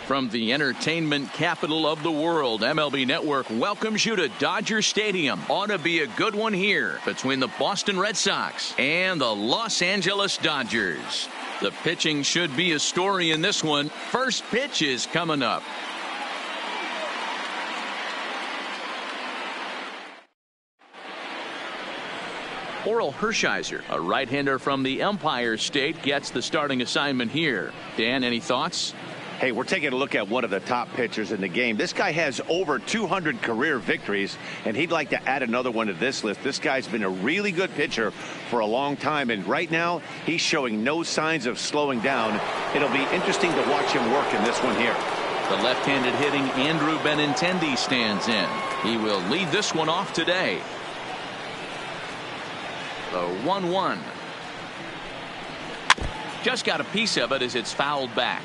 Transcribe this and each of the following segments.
From the entertainment capital of the world, MLB Network welcomes you to Dodger Stadium. Ought to be a good one here between the Boston Red Sox and the Los Angeles Dodgers. The pitching should be a story in this one. First pitch is coming up. Oral Hershiser, a right-hander from the Empire State, gets the starting assignment here. Dan, any thoughts? Hey, we're taking a look at one of the top pitchers in the game. This guy has over 200 career victories, and he'd like to add another one to this list. This guy's been a really good pitcher for a long time, and right now he's showing no signs of slowing down. It'll be interesting to watch him work in this one here. The left-handed hitting Andrew Benintendi stands in. He will lead this one off today. The 1-1. Just got a piece of it as it's fouled back.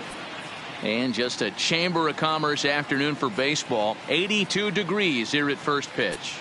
And just a Chamber of Commerce afternoon for baseball. 82 degrees here at first pitch.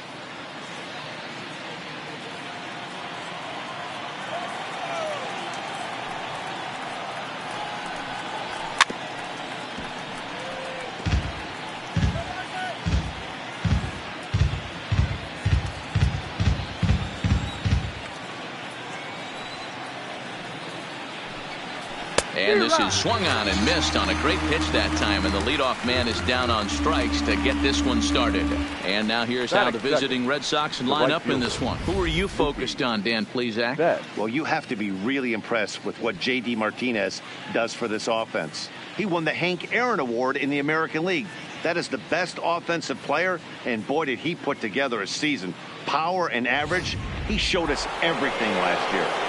And this is swung on and missed on a great pitch that time, and the leadoff man is down on strikes to get this one started. And now here's how the visiting Red Sox line up in this one. Who are you focused on, Dan Plesac? Well, you have to be really impressed with what J.D. Martinez does for this offense. He won the Hank Aaron Award in the American League. That is the best offensive player, and boy, did he put together a season. Power and average, he showed us everything last year.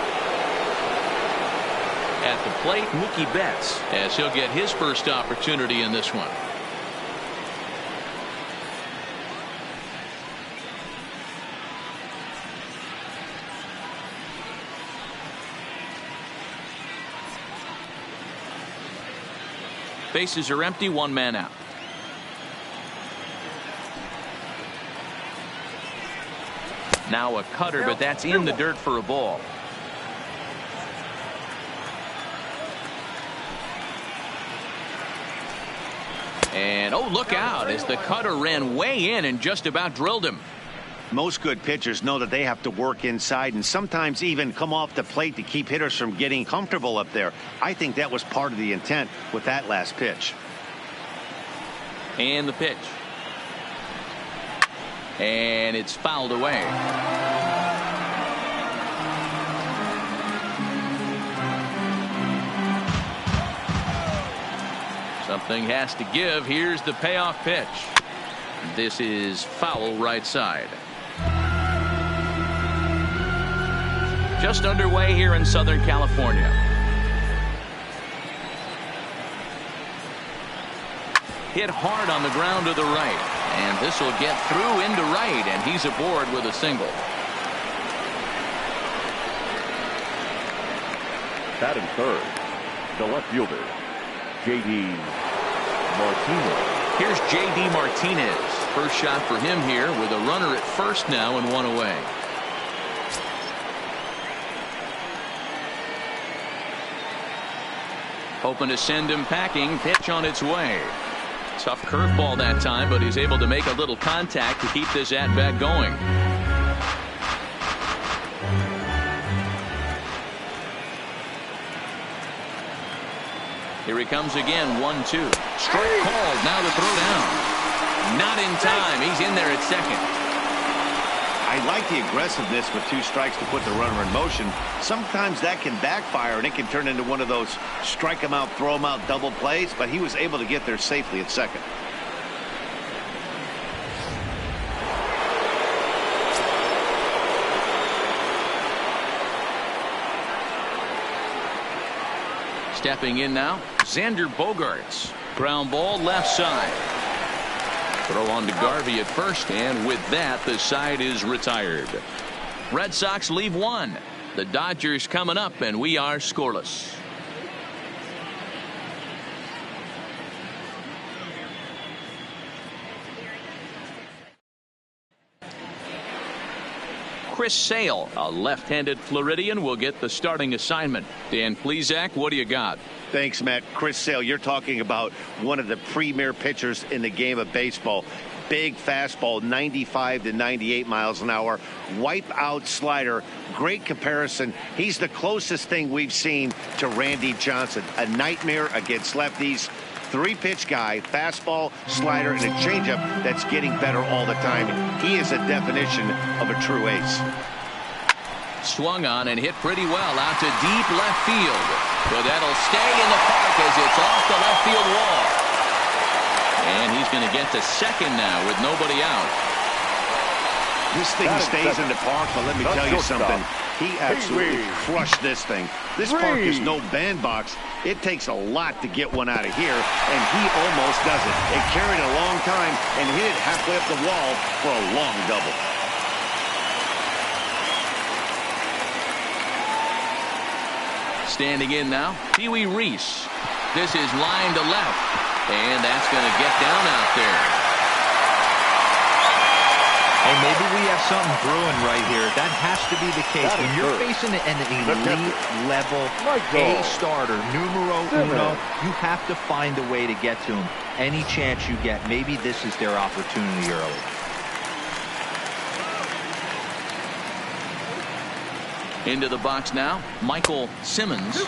At the plate, Mookie Betts, as he'll get his first opportunity in this one. Bases are empty, one man out. Now a cutter, but that's in the dirt for a ball. And oh, look out, as the cutter ran way in and just about drilled him. Most good pitchers know that they have to work inside and sometimes even come off the plate to keep hitters from getting comfortable up there. I think that was part of the intent with that last pitch. And the pitch. And it's fouled away. Something has to give. Here's the payoff pitch. This is foul right side. Just underway here in Southern California. Hit hard on the ground to the right. And this will get through into right. And he's aboard with a single. Batting third, the left fielder, J.D. Martinez. Here's J.D. Martinez. First shot for him here with a runner at first now and one away. Hoping to send him packing. Pitch on its way. Tough curveball that time, but he's able to make a little contact to keep this at-bat going. Here he comes again, 1-2. Strike called, now the throw down. Not in time, he's in there at second. I like the aggressiveness with 2 strikes to put the runner in motion. Sometimes that can backfire and it can turn into one of those strike him out, throw him out double plays, but he was able to get there safely at second. Stepping in now, Xander Bogaerts. Ground ball left side. Throw on to Garvey at first, and with that, the side is retired. Red Sox leave one. The Dodgers coming up, and we are scoreless. Chris Sale, a left-handed Floridian, will get the starting assignment. Dan Plesac, what do you got? Thanks, Matt. Chris Sale, you're talking about one of the premier pitchers in the game of baseball. Big fastball, 95 to 98 miles an hour. Wipe out slider. Great comparison. He's the closest thing we've seen to Randy Johnson. A nightmare against lefties. Three-pitch guy, fastball, slider, and a changeup that's getting better all the time. He is a definition of a true ace. Swung on and hit pretty well out to deep left field. But that'll stay in the park as it's off the left field wall. And he's going to get to second now with nobody out. This thing stays in the park, but let me tell you something. He absolutely crushed this thing. This park is no bandbox. It takes a lot to get one out of here, and he almost does it. It carried a long time and hit it halfway up the wall for a long double. Standing in now, Pee Wee Reese. This is line to left, and that's going to get down out there. Hey, maybe we have something brewing right here. That has to be the case. When you're facing an elite level A starter, numero uno, you have to find a way to get to him. Any chance you get, maybe this is their opportunity early. Into the box now, Michael Simmons.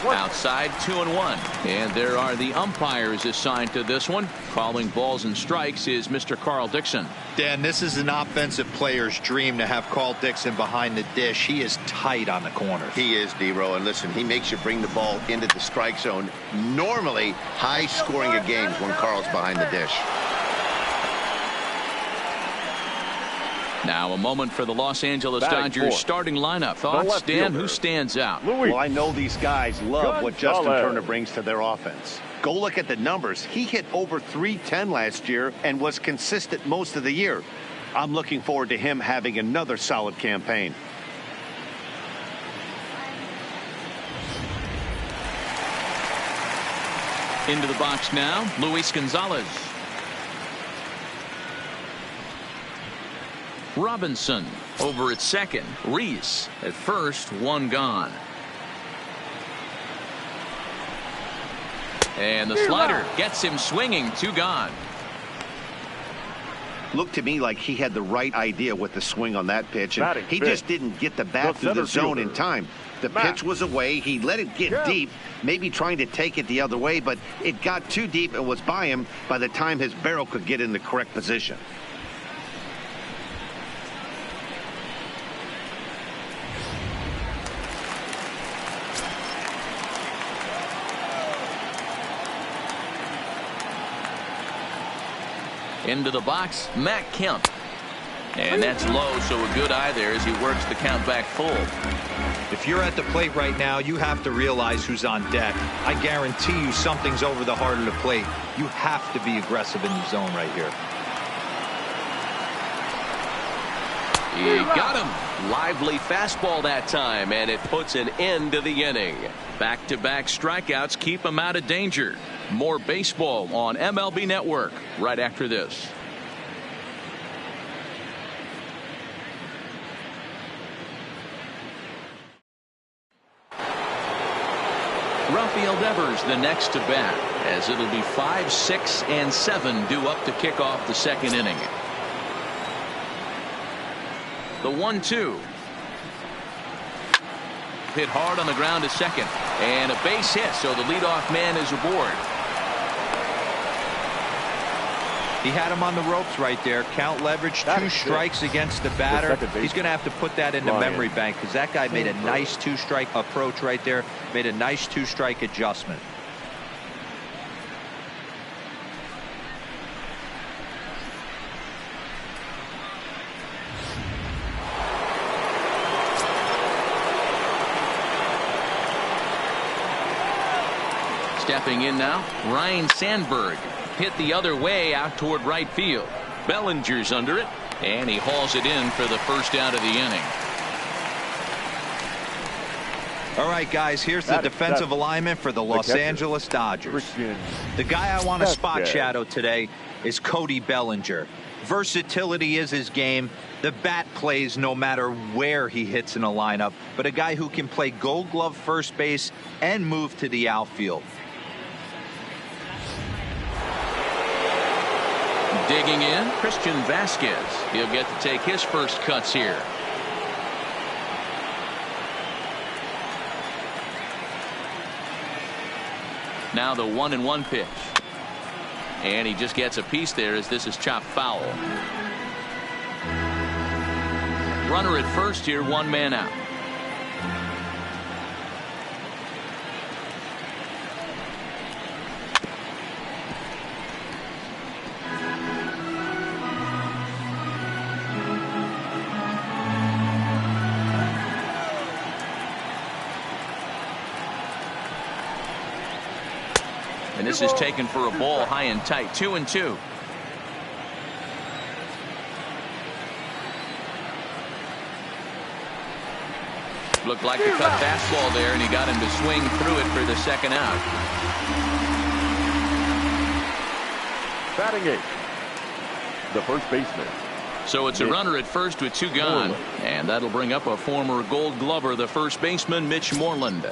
Outside, 2-1. And there are the umpires assigned to this one. Calling balls and strikes is Mr. Carl Dixon. Dan, this is an offensive player's dream to have Carl Dixon behind the dish. He is tight on the corners. He is, D-Row. And listen, he makes you bring the ball into the strike zone. Normally, high scoring of games when Carl's behind the dish. Now a moment for the Los Angeles Dodgers starting lineup. Thoughts, Dan? Who stands out? Well, I know these guys love what Justin Turner brings to their offense. Go look at the numbers. He hit over .310 last year and was consistent most of the year. I'm looking forward to him having another solid campaign. Into the box now, Luis Gonzalez. Robinson over at second. Reese at first, one gone. And the slider gets him swinging, two gone. Looked to me like he had the right idea with the swing on that pitch, and he just didn't get the bat through the zone in time. The pitch was away. He let it get deep, maybe trying to take it the other way, but it got too deep and was by him by the time his barrel could get in the correct position. Into the box, Matt Kemp. And that's low, so a good eye there as he works the count back full. If you're at the plate right now, you have to realize who's on deck. I guarantee you something's over the heart of the plate. You have to be aggressive in the zone right here. He got him. Lively fastball that time, and it puts an end to the inning. Back-to-back strikeouts keep him out of danger. More baseball on MLB Network right after this. Rafael Devers the next to bat, as it'll be 5, 6, and 7 due up to kick off the second inning. The 1-2. Hit hard on the ground to second, and a base hit, so the leadoff man is aboard. He had him on the ropes right there. Count leverage, 2 strikes against the batter. He's going to have to put that in the memory bank, because that guy made a nice 2-strike approach right there, made a nice 2-strike adjustment. Stepping in now, Ryan Sandberg. Hit the other way out toward right field. Bellinger's under it, and he hauls it in for the first out of the inning. All right, guys, here's the defensive alignment for the Los Angeles Dodgers. The guy I want to spot shadow today is Cody Bellinger. Versatility is his game. The bat plays no matter where he hits in a lineup, but a guy who can play Gold Glove first base and move to the outfield. Digging in, Christian Vasquez. He'll get to take his first cuts here. Now the 1-1 pitch. And he just gets a piece there as this is chopped foul. Runner at first here, one man out. And this is taken for a ball high and tight. 2-2. Looked like a cut fastball there, and he got him to swing through it for the second out. Batting eighth, the first baseman. So it's a runner at first with two gone. And that'll bring up a former Gold Glover, the first baseman, Mitch Moreland.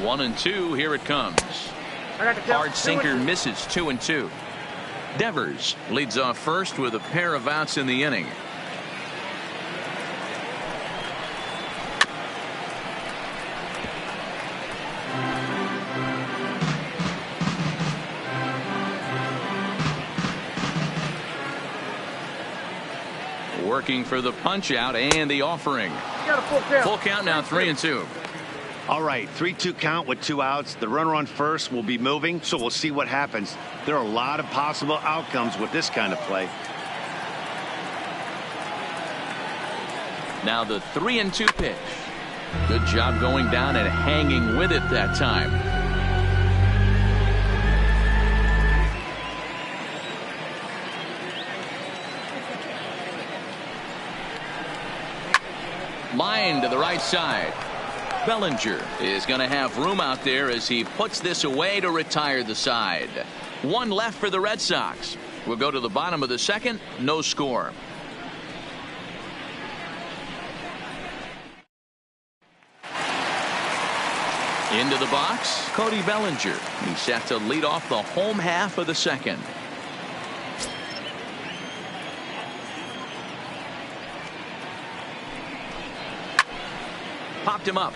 1-2. Here it comes. Hard sinker misses. 2-2. Devers leads off first with a pair of outs in the inning. Working for the punch out and the offering. Full count now. 3-2. All right, 3-2 count with two outs. The runner on first will be moving, so we'll see what happens. There are a lot of possible outcomes with this kind of play. Now the 3-2 pitch. Good job going down and hanging with it that time. Line to the right side. Bellinger is going to have room out there as he puts this away to retire the side. One left for the Red Sox. We'll go to the bottom of the second. No score. Into the box, Cody Bellinger. He's set to lead off the home half of the second. Popped him up.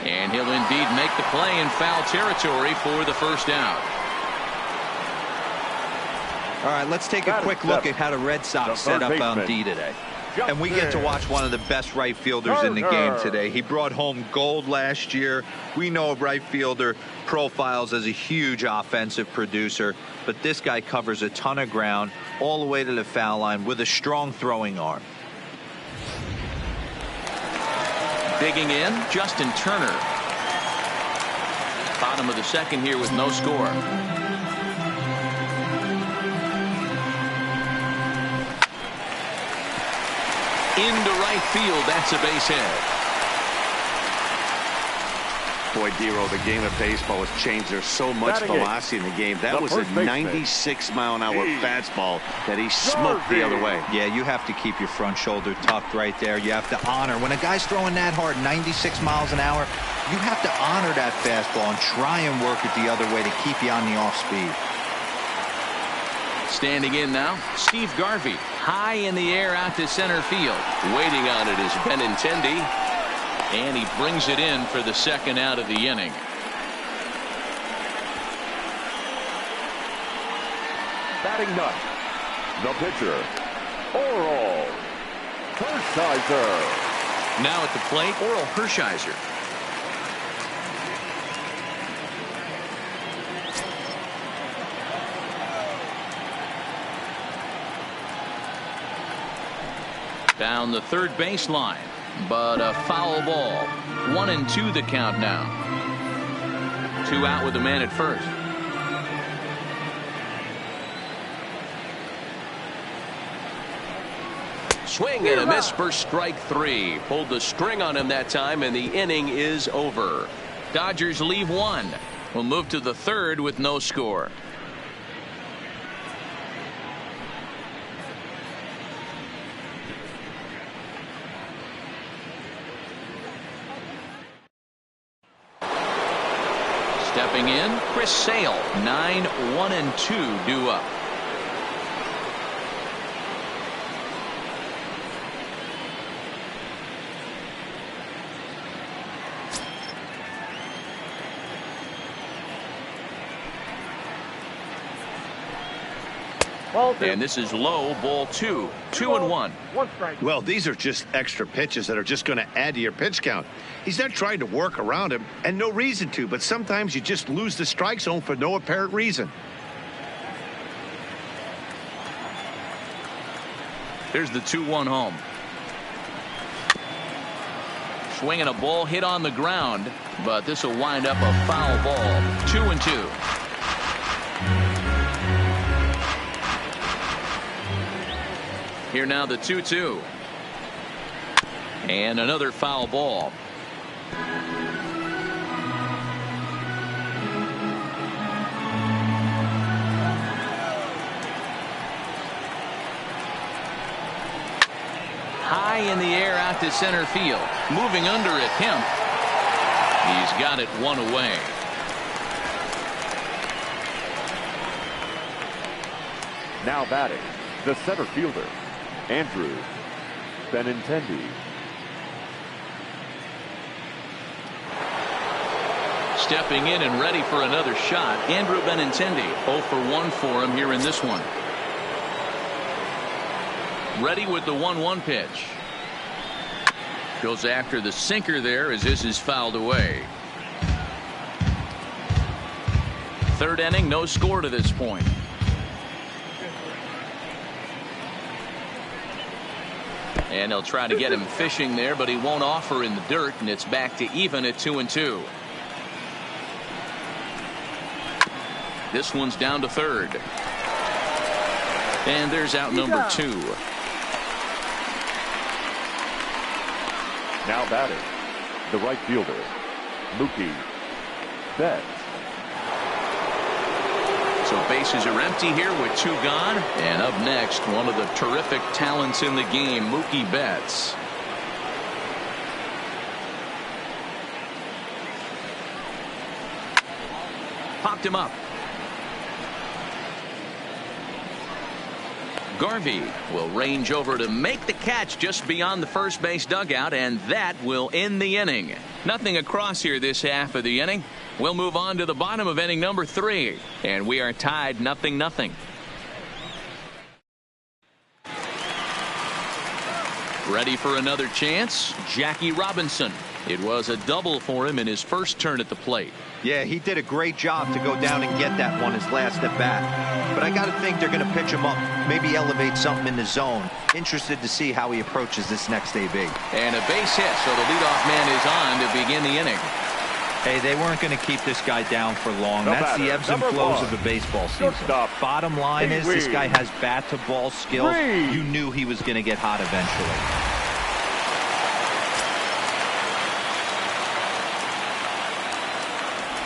And he'll indeed make the play in foul territory for the first out. All right, let's take a quick look at how the Red Sox set up on D today. And we get to watch one of the best right fielders in the game today. He brought home gold last year. We know a right fielder profiles as a huge offensive producer, but this guy covers a ton of ground all the way to the foul line with a strong throwing arm. Digging in, Justin Turner. Bottom of the second here with no score. Into right field. That's a base hit. Boy, Dero, the game of baseball has changed. There's so much velocity in the game. That was a 96-mile-an-hour fastball that he smoked the other way. Yeah, you have to keep your front shoulder tucked right there. You have to honor. When a guy's throwing that hard, 96 miles an hour, you have to honor that fastball and try and work it the other way to keep you on the off speed. Standing in now, Steve Garvey. High in the air out to center field. Waiting on it is Benintendi. And he brings it in for the second out of the inning. Batting ninth, the pitcher, Oral Hershiser. Now at the plate, Oral Hershiser. Down the third baseline. But a foul ball. 1-2 the count now. Two out with the man at first. Swing and a miss for strike three. Pulled the string on him that time, and the inning is over. Dodgers leave one. We'll move to the third with no score. Stepping in, Chris Sale. 9-1-2 due up. And this is low, ball 2. 2-1. Well, these are just extra pitches that are just going to add to your pitch count. He's not trying to work around him, and no reason to, but sometimes you just lose the strike zone for no apparent reason. Here's the 2-1 home. Swinging a ball hit on the ground, but this will wind up a foul ball. 2-2. Here now the 2-2. And another foul ball. High in the air out to center field. Moving under it, Kemp. He's got it one away. Now batting, the center fielder, Andrew Benintendi. Stepping in and ready for another shot, Andrew Benintendi. 0 for 1 for him here in this one. Ready with the 1-1 pitch. Goes after the sinker there as this is fouled away. Third inning, no score to this point. And he'll try to get him fishing there, but he won't offer in the dirt, and it's back to even at 2-2. This one's down to third. And there's out number 2. Now batting, the right fielder, Mookie Betts. So bases are empty here with 2 gone. And up next, one of the terrific talents in the game, Mookie Betts. Popped him up. Garvey will range over to make the catch just beyond the first base dugout, and that will end the inning. Nothing across here this half of the inning. We'll move on to the bottom of inning number 3, and we are tied 0-0. Ready for another chance? Jackie Robinson. It was a double for him in his first turn at the plate. Yeah, he did a great job to go down and get that one his last at bat. But I got to think they're going to pitch him up, maybe elevate something in the zone. Interested to see how he approaches this next AB. And a base hit, so the leadoff man is on to begin the inning. Hey, they weren't going to keep this guy down for long. That's the ebbs and flows of the baseball season. Bottom line is this guy has bat-to-ball skills. You knew he was going to get hot eventually.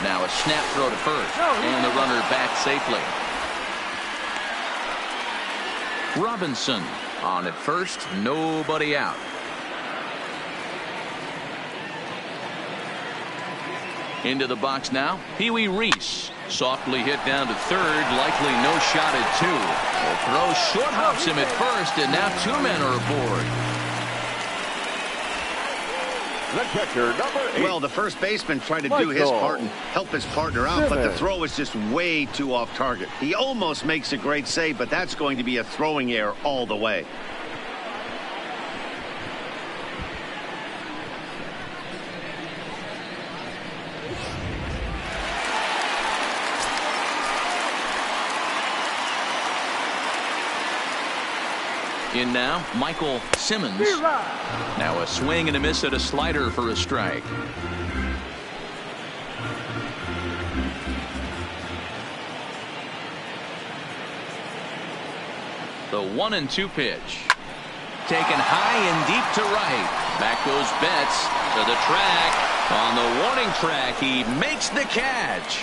Now a snap throw to first, and the runner back safely. Robinson on at first, nobody out. Into the box now, Pee Wee Reese. Softly hit down to third, likely no shot at 2. The throw short hops him at first, and now 2 men are aboard. The catcher, number 8. Well, the first baseman tried to do his part and help his partner out, but the throw was just way too off target. He almost makes a great save, but that's going to be a throwing error all the way. In now, Michael Simmons. Now a swing and a miss at a slider for a strike. The 1-2 pitch. Taken high and deep to right. Back goes Betts to the track. On the warning track, he makes the catch.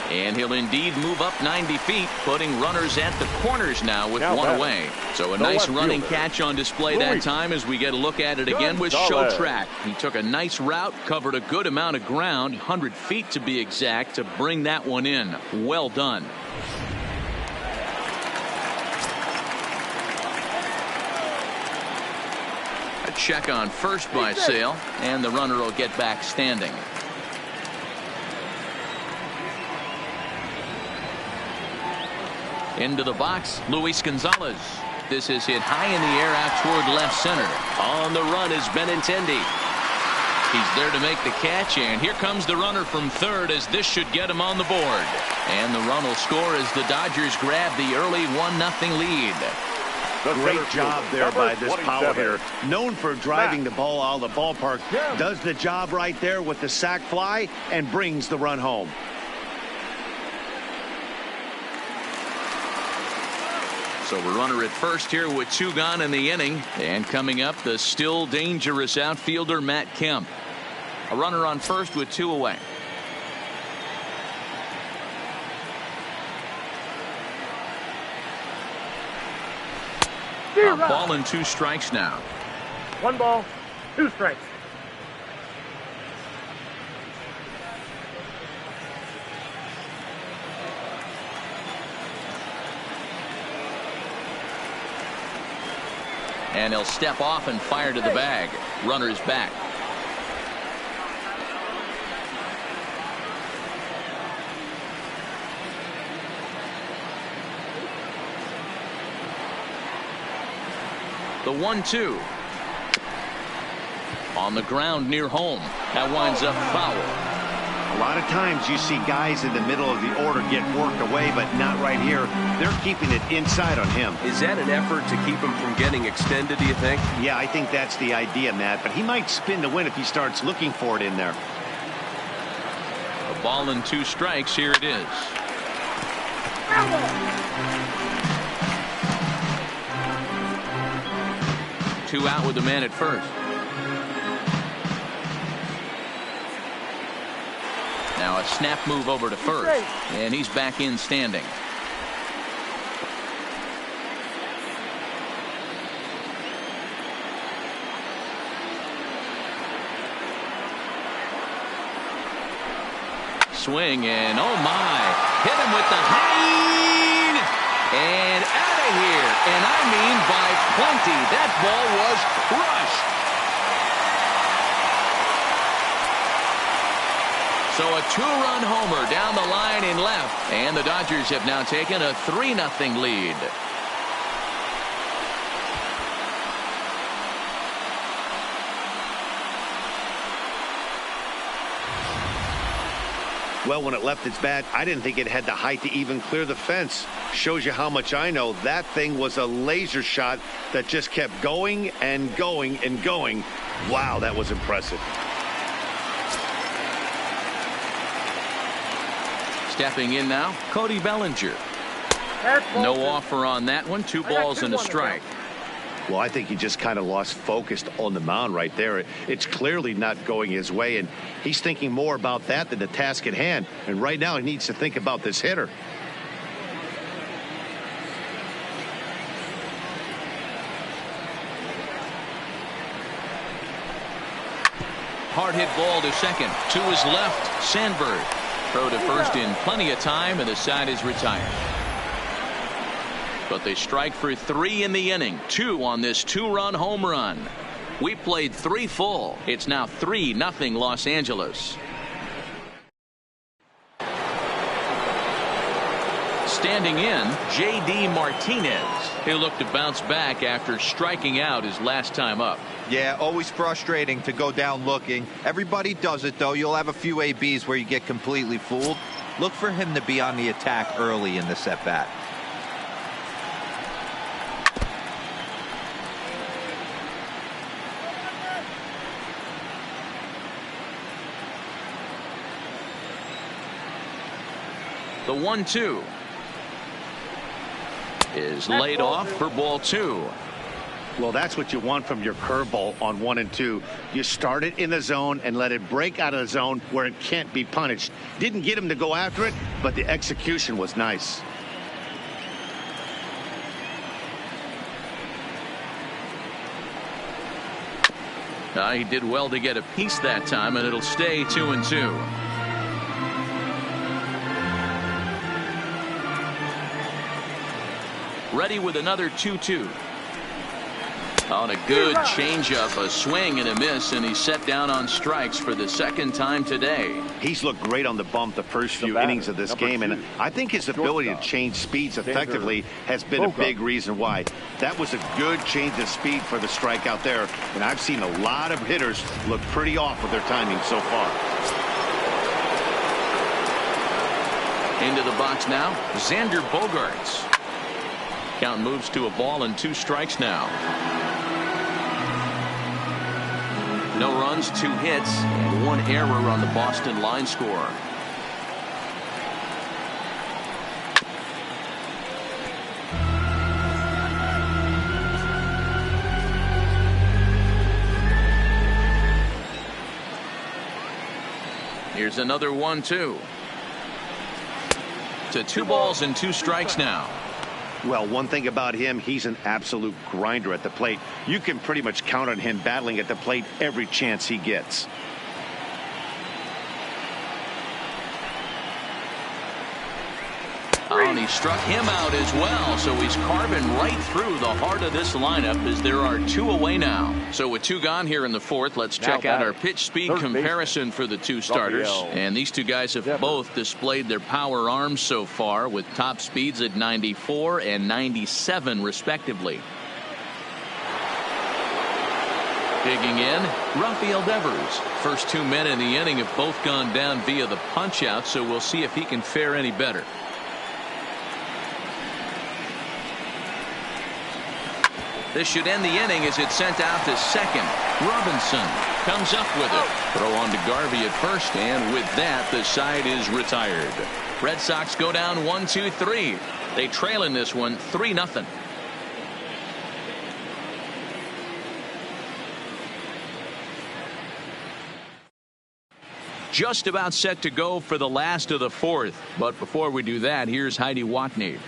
And he'll indeed move up 90 feet, putting runners at the corners now with one away. So a nice running catch on display that time as we get a look at it again with Show Track. He took a nice route, covered a good amount of ground, 100 feet to be exact, to bring that one in. Well done. A check on first by Sale, and the runner will get back standing. Into the box, Luis Gonzalez. This is hit high in the air out toward left center. On the run is Benintendi. He's there to make the catch, and here comes the runner from third as this should get him on the board. And the run will score as the Dodgers grab the early 1-0 lead. Great job there by this power hitter. Known for driving the ball out of the ballpark. Does the job right there with the sac fly and brings the run home. So a runner at first here with 2 gone in the inning. And coming up, the still dangerous outfielder Matt Kemp. A runner on first with 2 away. A ball and 2 strikes now. 1 ball, 2 strikes. And he'll step off and fire to the bag. Runner's back. The 1-2. On the ground near home. That winds up foul. A lot of times you see guys in the middle of the order get worked away, but not right here. They're keeping it inside on him. Is that an effort to keep him from getting extended, do you think? Yeah, I think that's the idea, Matt, but he might spin to win if he starts looking for it in there. A ball and 2 strikes. Here it is. Two out with the man at first. Now a snap move over to first, and he's back in standing. Swing, and oh my, hit him with the high and out of here, and I mean by plenty. That ball was crushed. So a 2-run homer down the line in left, and the Dodgers have now taken a 3-0 lead. Well, when it left its bat, I didn't think it had the height to even clear the fence. Shows you how much I know. That thing was a laser shot that just kept going and going and going. Wow, that was impressive. Stepping in now, Cody Bellinger. No offer on that one. 2 balls and a strike. Well, I think he just kind of lost focus on the mound right there. It's clearly not going his way, and he's thinking more about that than the task at hand. And right now he needs to think about this hitter. Hard hit ball to second. To his left, Sandberg. Throw to first in plenty of time, and the side is retired. But they strike for 3 in the inning. 2 on this 2-run home run. We played 3 full. It's now 3-0 Los Angeles. Standing in, J.D. Martinez. He'll look to bounce back after striking out his last time up. Yeah, always frustrating to go down looking. Everybody does it, though. You'll have a few ABs where you get completely fooled. Look for him to be on the attack early in this at-bat. The 1-2 is laid off for ball 2. Well, that's what you want from your curveball on 1 and 2. You start it in the zone and let it break out of the zone where it can't be punished. Didn't get him to go after it, but the execution was nice. He did well to get a piece that time, and it'll stay 2 and 2. Ready with another 2-2. On a good changeup, a swing and a miss, and he's set down on strikes for the second time today. He's looked great on the bump the first few innings of this game, and I think his ability to change speeds effectively has been a big reason why. That was a good change of speed for the strikeout there, and I've seen a lot of hitters look pretty off with their timing so far. Into the box now, Xander Bogaerts. Count moves to a ball and 2 strikes now. No runs, 2 hits, and 1 error on the Boston line score. Here's another 1-2. To 2 balls and 2 strikes now. Well, one thing about him, he's an absolute grinder at the plate. You can pretty much count on him battling at the plate every chance he gets. Oh, and he struck him out as well, so he's carving right through the heart of this lineup as there are 2 away now. So with 2 gone here in the 4th, let's check out our pitch speed comparison for the 2 starters. And these 2 guys have both displayed their power arms so far, with top speeds at 94 and 97 respectively. Digging in, Rafael Devers. First 2 men in the inning have both gone down via the punch out, so we'll see if he can fare any better. This should end the inning as it's sent out to second. Robinson comes up with it. Throw on to Garvey at first, and with that, the side is retired. Red Sox go down 1-2-3. They trail in this one 3-0. Just about set to go for the last of the 4th. But before we do that, here's Heidi Watney.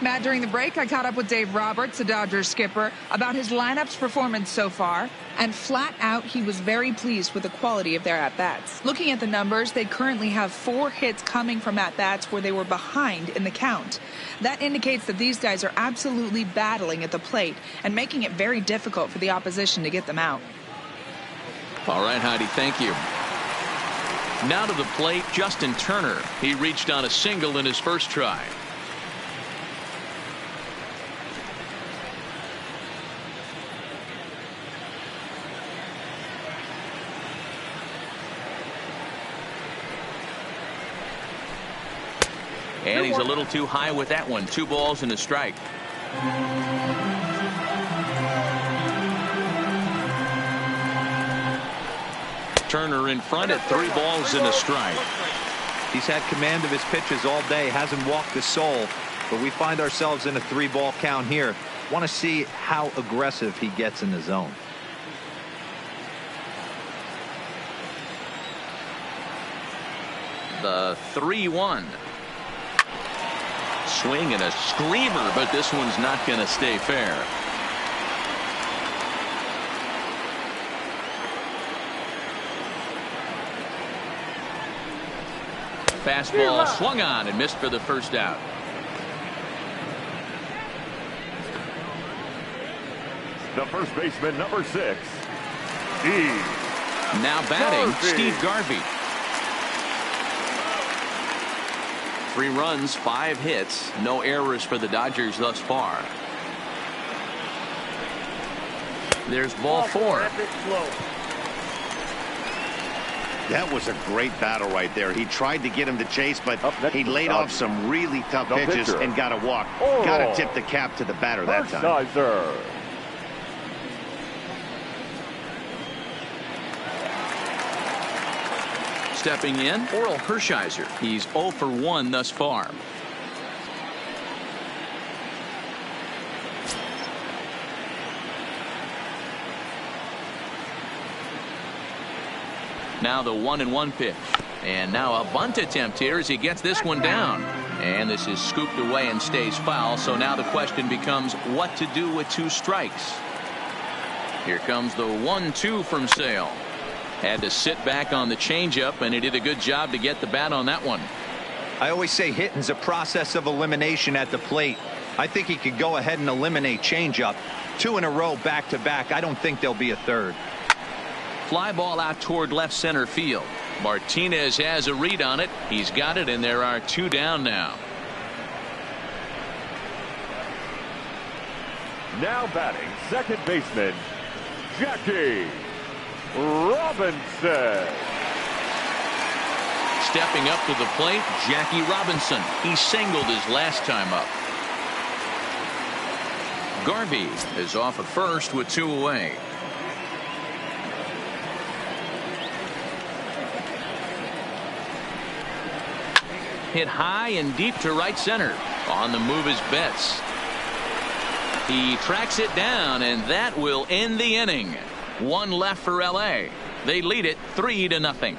Matt, during the break, I caught up with Dave Roberts, the Dodgers skipper, about his lineup's performance so far, and flat out, he was very pleased with the quality of their at-bats. Looking at the numbers, they currently have 4 hits coming from at-bats where they were behind in the count. That indicates that these guys are absolutely battling at the plate and making it very difficult for the opposition to get them out. All right, Heidi, thank you. Now to the plate, Justin Turner. He reached on a single in his first try. And he's a little too high with that one. 2 balls and a strike. Turner in front at 3 balls and a strike. He's had command of his pitches all day, hasn't walked a soul, but we find ourselves in a 3-ball count here. Want to see how aggressive he gets in the zone. The 3-1. Swing and a screamer, but this one's not going to stay fair. Fastball swung on and missed for the first out. The first baseman, number 6, Now batting, Garvey. Steve Garvey. 3 runs, 5 hits, no errors for the Dodgers thus far. There's ball 4. That was a great battle right there. He tried to get him to chase, but he laid off some really tough pitches and got a walk. Got to tip the cap to the batter that time. Stepping in, Oral Hershiser. He's 0 for 1 thus far. Now the 1-1 pitch. And now a bunt attempt here as he gets this one down. And this is scooped away and stays foul. So now the question becomes what to do with 2 strikes. Here comes the 1-2 from Sale. Had to sit back on the changeup, and he did a good job to get the bat on that one. I always say hitting's a process of elimination at the plate. I think he could go ahead and eliminate changeup. 2 in a row back to back. I don't think there'll be a third. Fly ball out toward left center field. Martinez has a read on it. He's got it, and there are 2 down now. Now batting, second baseman, Jackie Robinson. Stepping up to the plate, Jackie Robinson. He singled his last time up. Garvey is off at first with 2 away. Hit high and deep to right center. On the move is Betts. He tracks it down, and that will end the inning. 1 left for LA. They lead it 3-0.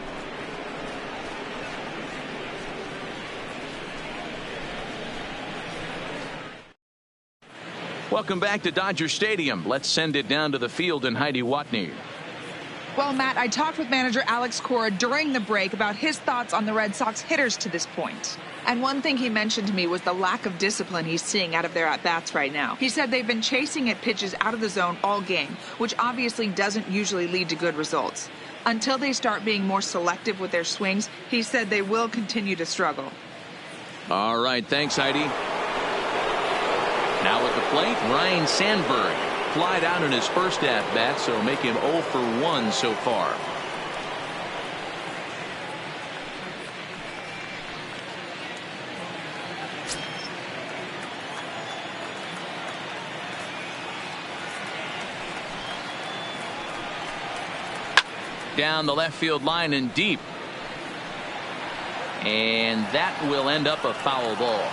Welcome back to Dodger Stadium. Let's send it down to the field and Heidi Watney. Well, Matt, I talked with manager Alex Cora during the break about his thoughts on the Red Sox hitters to this point. And one thing he mentioned to me was the lack of discipline he's seeing out of their at-bats right now. He said they've been chasing at pitches out of the zone all game, which obviously doesn't usually lead to good results. Until they start being more selective with their swings, he said they will continue to struggle. All right, thanks, Heidi. Now at the plate, Ryan Sandberg. Flied out in his first at-bat, so make him 0 for 1 so far. Down the left field line and deep. And that will end up a foul ball.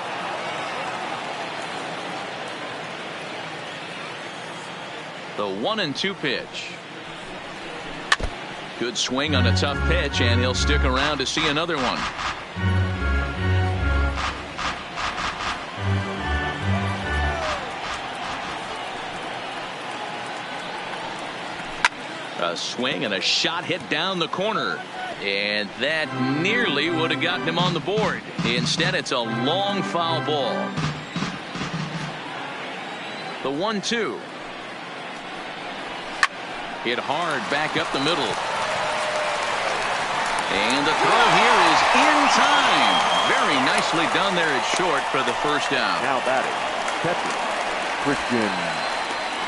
The 1-2 pitch. Good swing on a tough pitch, and he'll stick around to see another one. A swing and a shot hit down the corner, and that nearly would have gotten him on the board. Instead, it's a long foul ball. The 1-2. Hit hard back up the middle. And the throw here is in time. Very nicely done there at short for the first down. Now batting, catcher, Christian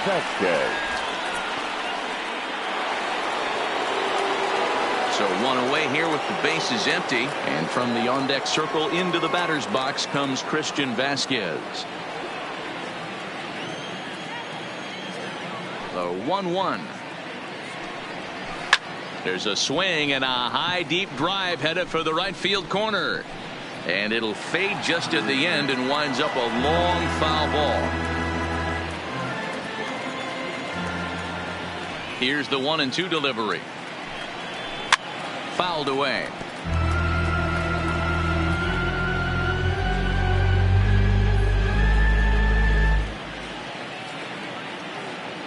Vasquez. So 1 away here with the bases empty. And from the on-deck circle into the batter's box comes Christian Vasquez. The 1-1. There's a swing and a high deep drive headed for the right field corner, and it'll fade just at the end and winds up a long foul ball. Here's the 1-2 delivery. Fouled away.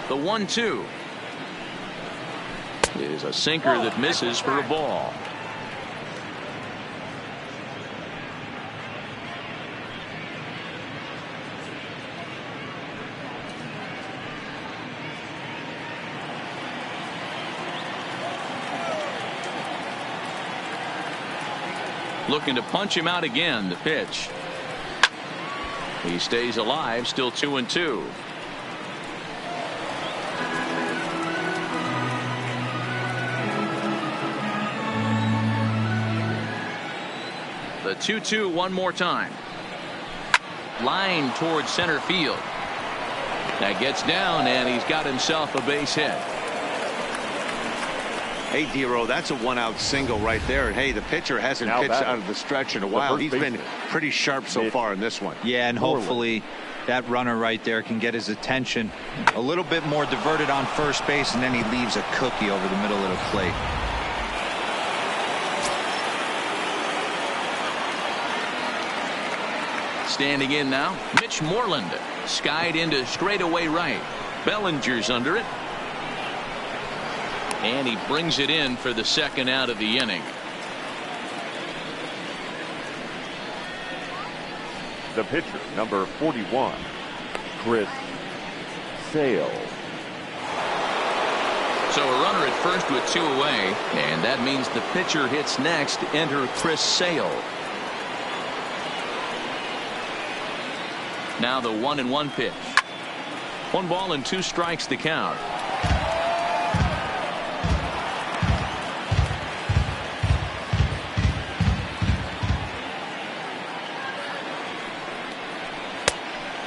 The 1-2 is a sinker that misses for a ball. Looking to punch him out again. The pitch. He stays alive, still 2-2. The 2-2 one more time. Line towards center field. That gets down, and he's got himself a base hit. Hey, D-Row, that's a one-out single right there. And hey, the pitcher hasn't pitched out of the stretch in a while. He's been pretty sharp so far in this one. Yeah, and hopefully that runner right there can get his attention a little bit more diverted on first base, and then he leaves a cookie over the middle of the plate. standing in now. Mitch Moreland skied into straightaway right. Bellinger's under it. And he brings it in for the second out of the inning. The pitcher, number 41, Chris Sale. So a runner at first with 2 away, and that means the pitcher hits next. Enter Chris Sale. Now the 1-1 pitch. 1 ball and 2 strikes the count.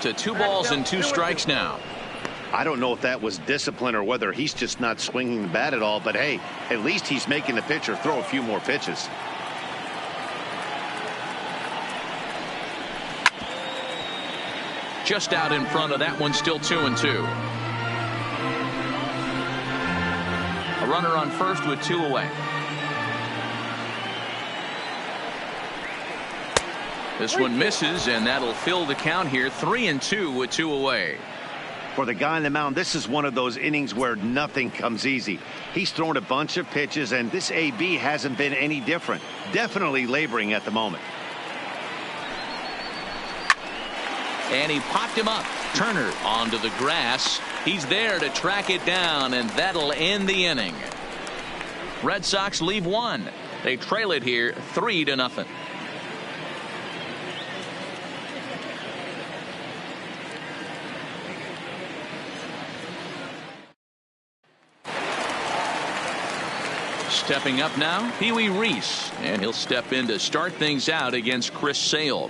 To 2 balls and 2 strikes now. I don't know if that was discipline or whether he's just not swinging the bat at all, but hey, at least he's making the pitcher throw a few more pitches. Just out in front of that one, still 2-2. A runner on first with 2 away. This one misses, and that'll fill the count here. 3-2 with 2 away. For the guy on the mound, this is one of those innings where nothing comes easy. He's thrown a bunch of pitches, and this AB hasn't been any different. Definitely laboring at the moment. And he popped him up. Turner onto the grass. He's there to track it down, and that'll end the inning. Red Sox leave 1. They trail it here 3-0. Stepping up now, Pee Wee Reese, and he'll step in to start things out against Chris Sale.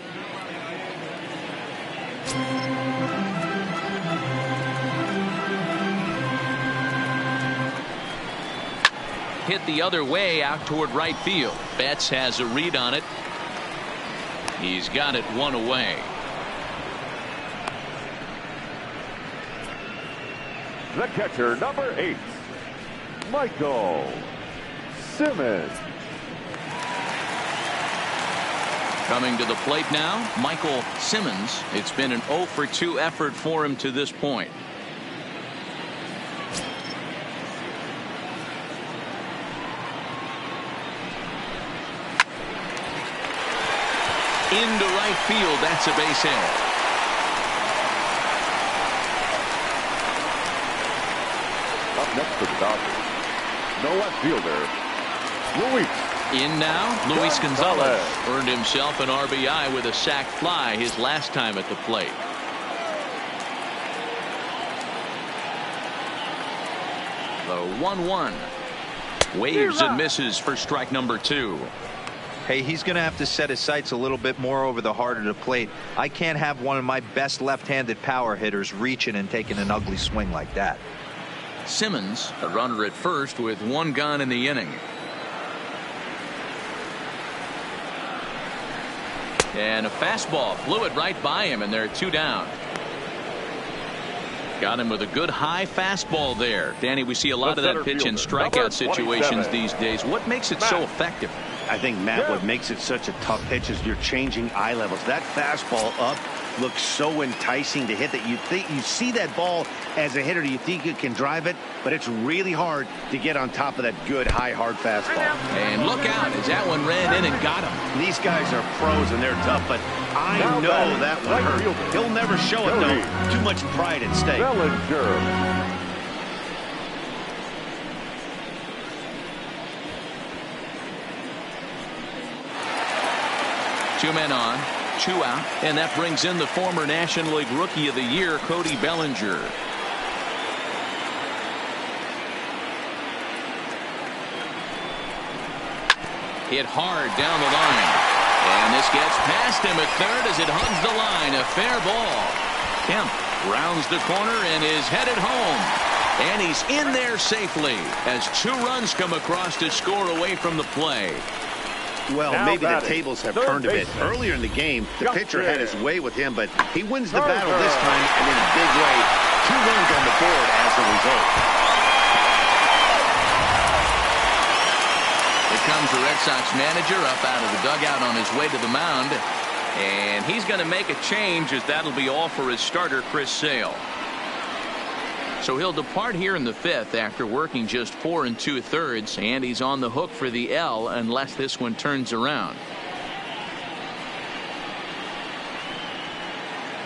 Hit the other way out toward right field. Betts has a read on it. He's got it 1 away. The catcher, number 8, Michael Simmons. Coming to the plate now, Michael Simmons. It's been an 0 for 2 effort for him to this point. Into right field, that's a base hit. Up next for the Dodgers, no left fielder, Luis. In now, Luis Gonzalez earned himself an RBI with a sac fly his last time at the plate. The 1-1. Waves and misses for strike number 2. Hey, he's going to have to set his sights a little bit more over the heart of the plate. I can't have one of my best left-handed power hitters reaching and taking an ugly swing like that. Simmons, a runner at first with 1 gone in the inning. And a fastball blew it right by him, and there are 2 down. Got him with a good high fastball there. Danny, we see a lot of that pitch in strikeout situations these days. What makes it so effective? I think, Matt, what makes it such a tough pitch is you're changing eye levels. That fastball up looks so enticing to hit that you think you see that ball as a hitter, you think you can drive it, but it's really hard to get on top of that good high hard fastball. And look out as that one ran in and got him. These guys are pros and they're tough, but I know that one hurt. He'll never show it though. Too much pride at stake. Bellinger. 2 men on, 2 out, and that brings in the former National League Rookie of the Year, Cody Bellinger. Hit hard down the line, and this gets past him at third as it hugs the line. A fair ball. Kemp rounds the corner and is headed home, and he's in there safely as 2 runs come across to score away from the play. Well, now maybe the tables have turned a bit. Earlier in the game, the pitcher had his way with him, but he wins the battle this time, and in a big way. 2 runs on the board as a result. Here comes the Red Sox manager up out of the dugout on his way to the mound. And he's going to make a change, as that'll be all for his starter, Chris Sale. So he'll depart here in the 5th after working just 4 2/3, and he's on the hook for the L unless this one turns around.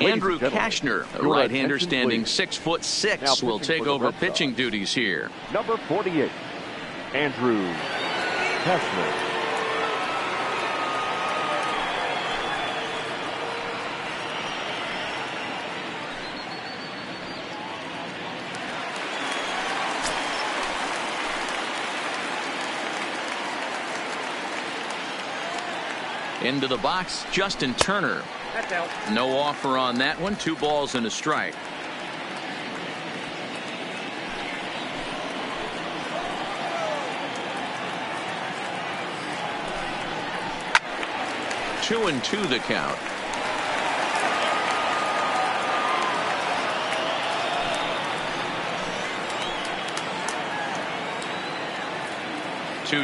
Andrew Kashner, a right-hander standing 6'6", will take over pitching duties here. Number 48, Andrew Kashner. Into the box, Justin Turner. That's out. No offer on that one. 2 balls and a strike. Two and 2 the count.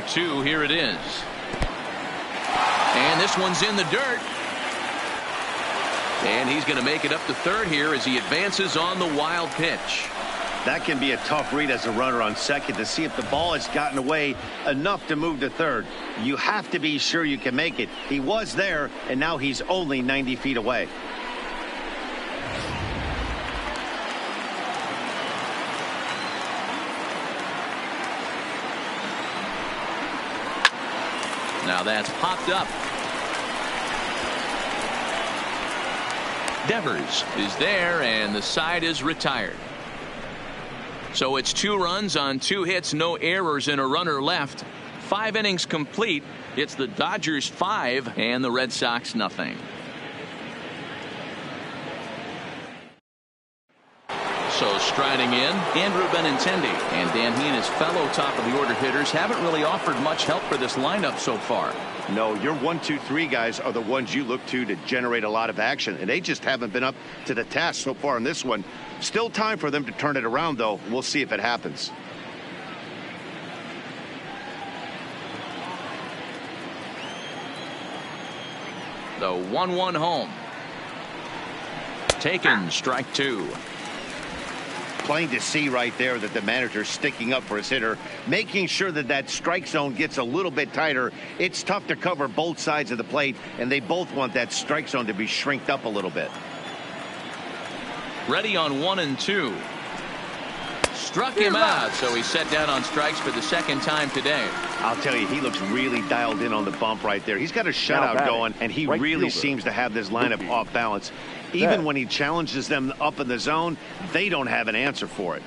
Two, here it is. And this one's in the dirt. And he's going to make it up to 3rd here as he advances on the wild pitch. That can be a tough read as a runner on 2nd to see if the ball has gotten away enough to move to 3rd. You have to be sure you can make it. He was there, and now he's only 90 feet away. Now that's popped up. Devers is there, and the side is retired. So it's 2 runs on 2 hits, no errors, and a runner left. 5 innings complete. It's the Dodgers 5 and the Red Sox nothing. So striding in, Andrew Benintendi, and Dan, he and his fellow top of the order hitters haven't really offered much help for this lineup so far. No, your 1, 2, 3 guys are the ones you look to generate a lot of action, and they just haven't been up to the task so far in this one. Still time for them to turn it around, though. We'll see if it happens. The 1-1 home. Taken, strike 2. Plain to see right there that the manager's sticking up for his hitter, making sure that that strike zone gets a little bit tighter. It's tough to cover both sides of the plate, and they both want that strike zone to be shrinked up a little bit. Ready on 1 and 2. Struck him out, so he's set down on strikes for the 2nd time today. I'll tell you, he looks really dialed in on the bump right there. He's got a shutout going, and he really seems to have this lineup off balance. Even when he challenges them up in the zone, they don't have an answer for it.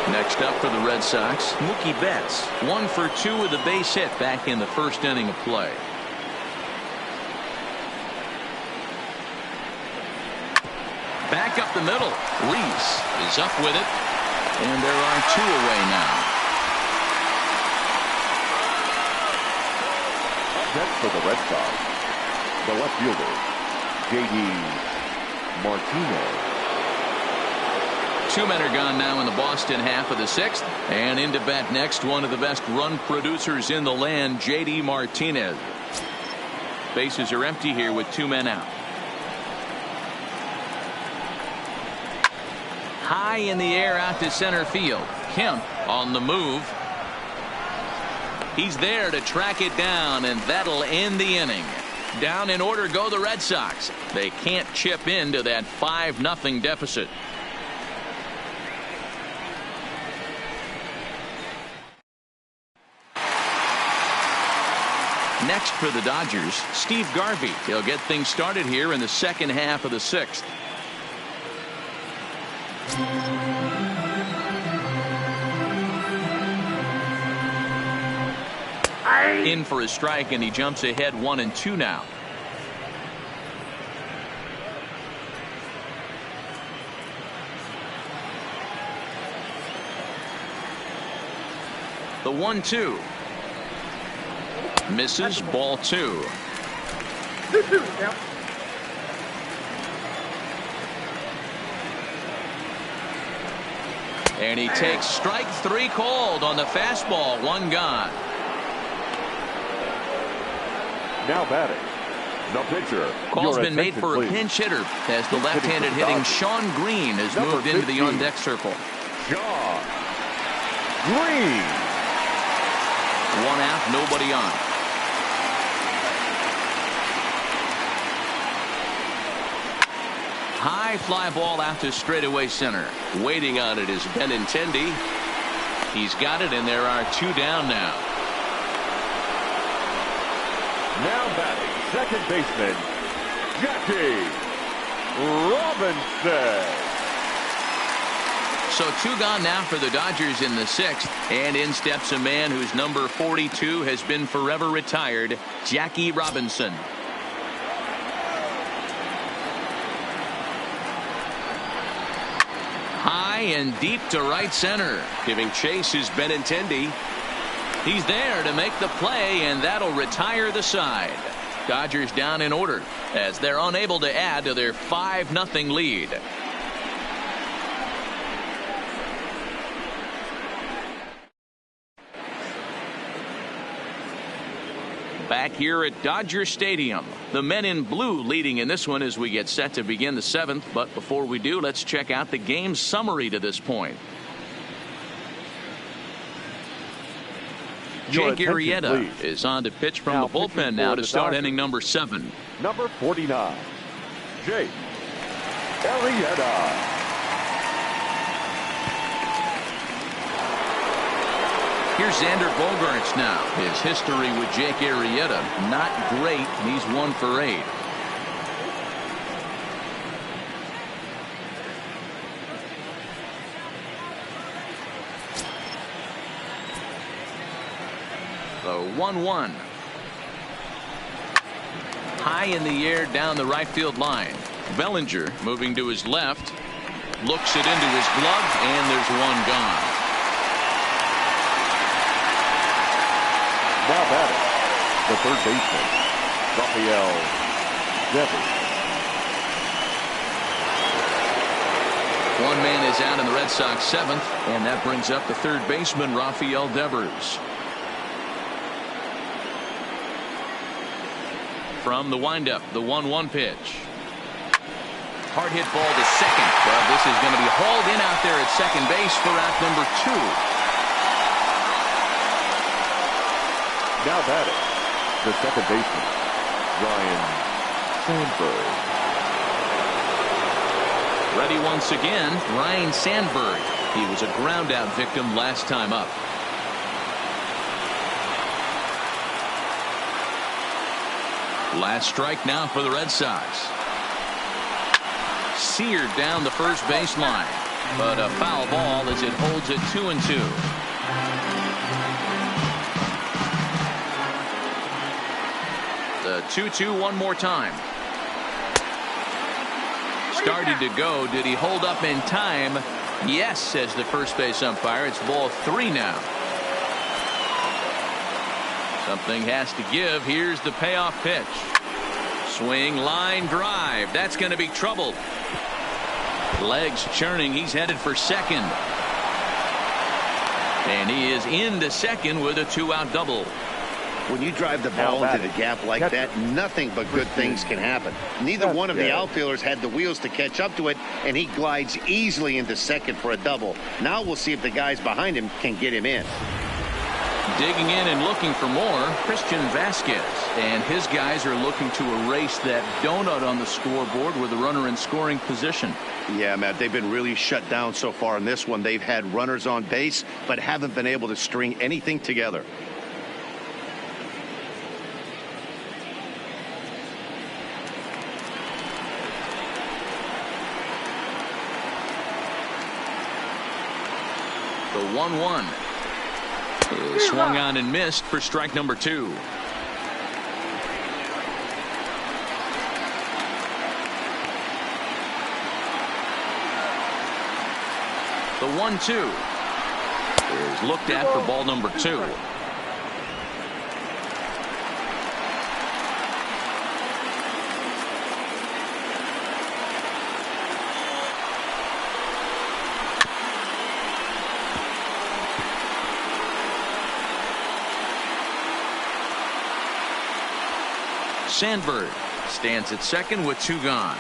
Next up for the Red Sox, Mookie Betts. 1 for 2 with a base hit back in the 1st inning of play. Back up the middle. Reese is up with it. And there are 2 away now. Next for the Red Sox, the left fielder, J.D. Martinez. 2 men are gone now in the Boston half of the 6th. And into bat next, one of the best run producers in the land, J.D. Martinez. Bases are empty here with 2 men out. High in the air out to center field. Kemp on the move. He's there to track it down, and that'll end the inning. Down in order go the Red Sox. They can't chip into that 5-0 deficit. Next for the Dodgers, Steve Garvey. He'll get things started here in the 2nd half of the 6th. In for a strike, and he jumps ahead 1 and 2 now. The 1-2. Misses, ball 2. And he takes strike 3 called on the fastball. 1 gone. Now batting, The pitcher. Call's Your been made attention, for please. a pinch hitter as the left-handed Hitting for the hitting Dodgers. Sean Green has Number moved into the 15. on-deck circle. Sean Green. One out, nobody on. High fly ball out to straightaway center. Waiting on it is Benintendi. He's got it, and there are two down now. Now batting, second baseman, Jackie Robinson. So two gone now for the Dodgers in the sixth, and in steps a man whose number 42 has been forever retired, Jackie Robinson. High and deep to right center. Giving chase is Benintendi. He's there to make the play, and that'll retire the side. Dodgers down in order as they're unable to add to their 5-0 lead. Back here at Dodger Stadium, the men in blue leading in this one as we get set to begin the seventh. But before we do, let's check out the game summary to this point. Your Jake attention, Arrieta please. is on to pitch from Now the bullpen pitching now for to the start Dodgers. inning number 7. Number 49, Jake Arrieta. Here's Xander Bogaerts now. His history with Jake Arrieta, not great, and he's 1 for 8. The 1-1. High in the air down the right field line. Bellinger moving to his left. Looks it into his glove, and there's one gone. Now batting, the third baseman, Rafael Devers. One man is out in the Red Sox 7th, and that brings up the third baseman, Rafael Devers. From the windup, the 1-1 pitch. Hard hit ball to second, but this is going to be hauled in out there at second base for out number 2. Now batting, the second baseman, Ryan Sandberg. Ready once again, Ryan Sandberg. He was a ground out victim last time up. Last strike now for the Red Sox. Seared down the first baseline, but a foul ball as it holds it 2-2. The 2-2 one more time. Started to go. Did he hold up in time? Yes, says the first base umpire. It's ball 3 now. Something has to give. Here's the payoff pitch. Swing, line drive. That's going to be trouble. Legs churning. He's headed for second. And he is into second with a 2-out double. When you drive the ball into the gap like that, nothing but good things can happen. Neither one of the outfielders had the wheels to catch up to it, and he glides easily into second for a double. Now we'll see if the guys behind him can get him in. Digging in and looking for more, Christian Vasquez. And his guys are looking to erase that donut on the scoreboard with a runner in scoring position. Yeah, Matt, they've been really shut down so far in this one. They've had runners on base, but haven't been able to string anything together. The 1-1 is swung on and missed for strike number 2. The 1-2 is looked at for ball number 2. Sandberg stands at second with 2 gone.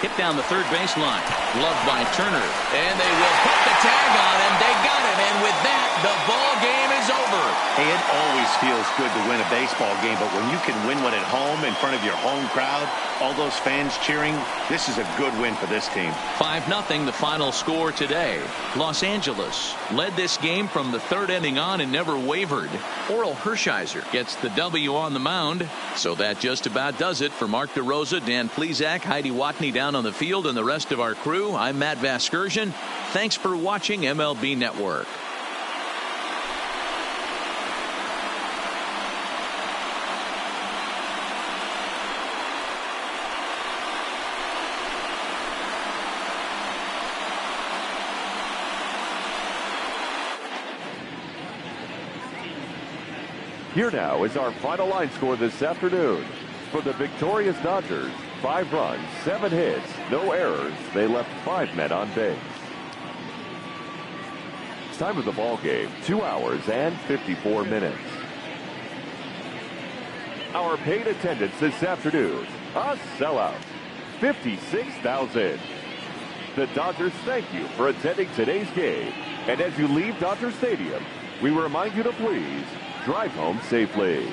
Hit down the third baseline. Gloved by Turner. And they will put the tag on him. They got him. And with that, the ball game is over. Hey, it always feels good to win a baseball game, but when you can win one at home in front of your home crowd, all those fans cheering, this is a good win for this team. 5-0 the final score today. Los Angeles led this game from the 3rd inning on and never wavered. Oral Hershiser gets the W on the mound. So that just about does it for Mark DeRosa, Dan Plesac, Heidi Watney down on the field, and the rest of our crew. I'm Matt Vasgersian. Thanks for watching MLB Network. Here now is our final line score this afternoon. For the victorious Dodgers, 5 runs, 7 hits, no errors. They left 5 men on base. Time of the ball game, 2 hours and 54 minutes. Our paid attendance this afternoon, a sellout, 56,000. The Dodgers thank you for attending today's game. And as you leave Dodger Stadium, we remind you to please drive home safely.